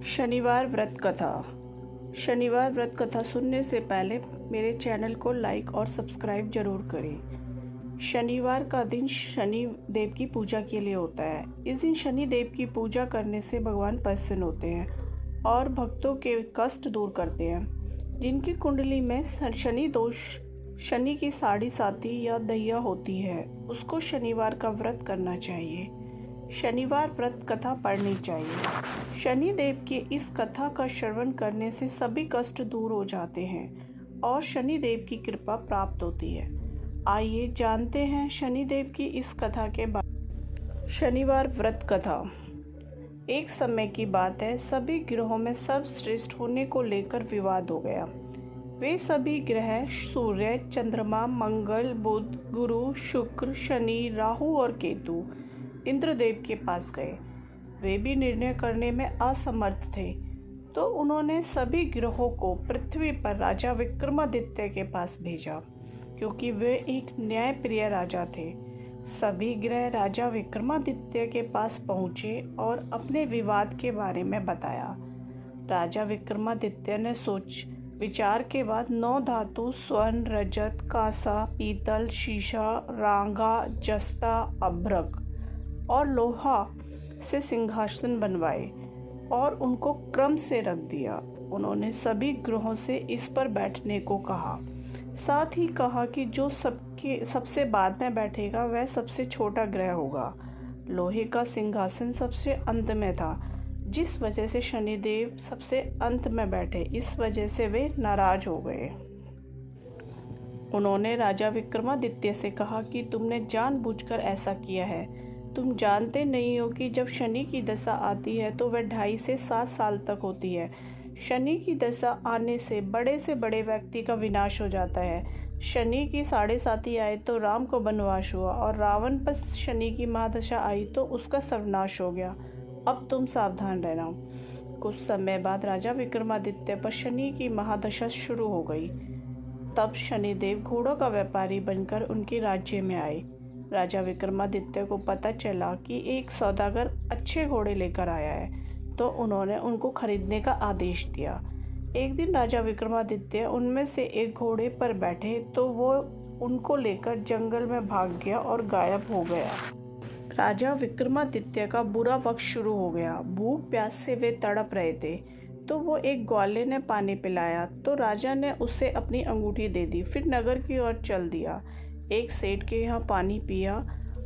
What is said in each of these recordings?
शनिवार व्रत कथा। शनिवार व्रत कथा सुनने से पहले मेरे चैनल को लाइक और सब्सक्राइब जरूर करें। शनिवार का दिन शनि देव की पूजा के लिए होता है। इस दिन शनि देव की पूजा करने से भगवान प्रसन्न होते हैं और भक्तों के कष्ट दूर करते हैं। जिनकी कुंडली में शनि दोष, शनि की साढ़े साती या दहिया होती है, उसको शनिवार का व्रत करना चाहिए। शनिवार व्रत कथा पढ़नी चाहिए। शनि देव की इस कथा का श्रवण करने से सभी कष्ट दूर हो जाते हैं और शनि देव की कृपा प्राप्त होती है। आइए जानते हैं शनि देव की इस कथा के बारे। शनिवार व्रत कथा। एक समय की बात है, सभी ग्रहों में सर्वश्रेष्ठ होने को लेकर विवाद हो गया। वे सभी ग्रह सूर्य, चंद्रमा, मंगल, बुध, गुरु, शुक्र, शनि, राहु और केतु इंद्रदेव के पास गए। वे भी निर्णय करने में असमर्थ थे, तो उन्होंने सभी ग्रहों को पृथ्वी पर राजा विक्रमादित्य के पास भेजा, क्योंकि वे एक न्यायप्रिय राजा थे। सभी ग्रह राजा विक्रमादित्य के पास पहुँचे और अपने विवाद के बारे में बताया। राजा विक्रमादित्य ने सोच विचार के बाद 9 धातु स्वर्ण, रजत, कांसा, पीतल, शीशा, रांगा, जस्ता, अभ्रक और लोहा से सिंहासन बनवाए और उनको क्रम से रख दिया। उन्होंने सभी ग्रहों से इस पर बैठने को कहा। साथ ही कहा कि जो सबसे बाद में बैठेगा वह सबसे छोटा ग्रह होगा। लोहे का सिंहासन सबसे अंत में था, जिस वजह से शनिदेव सबसे अंत में बैठे। इस वजह से वे नाराज हो गए। उन्होंने राजा विक्रमादित्य से कहा कि तुमने जानबूझकर ऐसा किया है। तुम जानते नहीं हो कि जब शनि की दशा आती है तो वह 2.5 से 7 साल तक होती है। शनि की दशा आने से बड़े व्यक्ति का विनाश हो जाता है। शनि की साढ़े साती आए तो राम को वनवास हुआ और रावण पर शनि की महादशा आई तो उसका सर्वनाश हो गया। अब तुम सावधान रहना। कुछ समय बाद राजा विक्रमादित्य पर शनि की महादशा शुरू हो गई। तब शनिदेव घोड़ों का व्यापारी बनकर उनके राज्य में आए। राजा विक्रमादित्य को पता चला कि एक सौदागर अच्छे घोड़े लेकर आया है, तो उन्होंने उनको खरीदने का आदेश दिया। एक दिन राजा विक्रमादित्य उनमें से एक घोड़े पर बैठे तो वो उनको लेकर जंगल में भाग गया और गायब हो गया। राजा विक्रमादित्य का बुरा वक्त शुरू हो गया। भूख प्यास से वे तड़प रहे थे, तो वो एक ग्वाले ने पानी पिलाया तो राजा ने उसे अपनी अंगूठी दे दी। फिर नगर की ओर चल दिया। एक सेठ के यहाँ पानी पिया।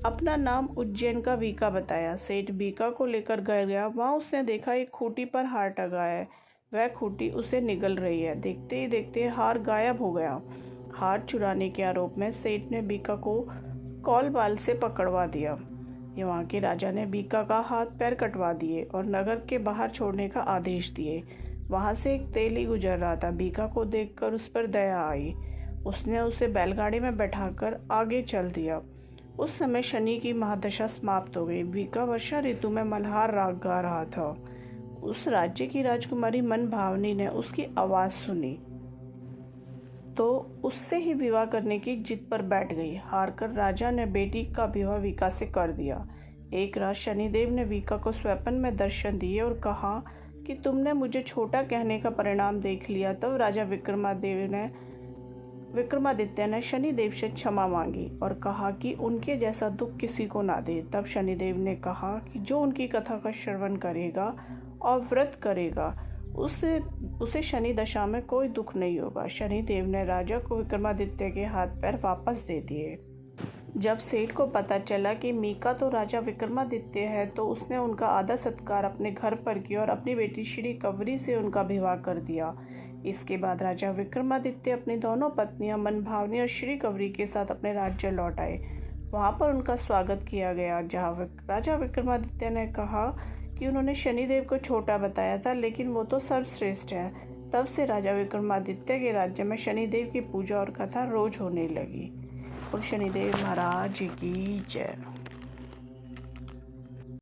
अपना नाम उज्जैन का बीका बताया। सेठ बीका को लेकर गया। वहाँ उसने देखा एक खूंटी पर हार टंगा है। वह खूंटी उसे निगल रही है। देखते ही देखते हार गायब हो गया। हार चुराने के आरोप में सेठ ने बीका को कौल बाल से पकड़वा दिया। वहाँ के राजा ने बीका का हाथ पैर कटवा दिए और नगर के बाहर छोड़ने का आदेश दिए। वहाँ से एक तेली गुजर रहा था। बीका को देखकर उस पर दया आई। उसने उसे बैलगाड़ी में बैठाकर आगे चल दिया। उस समय शनि की महादशा समाप्त हो गई। बीका वर्षा ऋतु में मल्हार राग गा रहा था। उस राज्य की राजकुमारी मनभावनी ने उसकी आवाज़ सुनी तो उससे ही विवाह करने की जिद पर बैठ गई। हारकर राजा ने बेटी का विवाह बीका से कर दिया। एक रात शनिदेव ने बीका को स्वप्न में दर्शन दिए और कहा कि तुमने मुझे छोटा कहने का परिणाम देख लिया। तब राजा विक्रमादित्य ने शनिदेव से क्षमा मांगी और कहा कि उनके जैसा दुख किसी को ना दे। तब शनिदेव ने कहा कि जो उनकी कथा का श्रवण करेगा और व्रत करेगा उसे शनि दशा में कोई दुख नहीं होगा। शनिदेव ने राजा को विक्रमादित्य के हाथ पैर वापस दे दिए। जब सेठ को पता चला कि मीका तो राजा विक्रमादित्य है, तो उसने उनका आदर सत्कार अपने घर पर किया और अपनी बेटी श्री कंवरी से उनका विवाह कर दिया। इसके बाद राजा विक्रमादित्य अपनी दोनों पत्नियां मनभावनी और श्री कंवरी के साथ अपने राज्य लौट आए। वहां पर उनका स्वागत किया गया, जहां राजा विक्रमादित्य ने कहा कि उन्होंने शनिदेव को छोटा बताया था, लेकिन वो तो सर्वश्रेष्ठ है। तब से राजा विक्रमादित्य के राज्य में शनिदेव की पूजा और कथा रोज होने लगी। और शनिदेव महाराज की जय।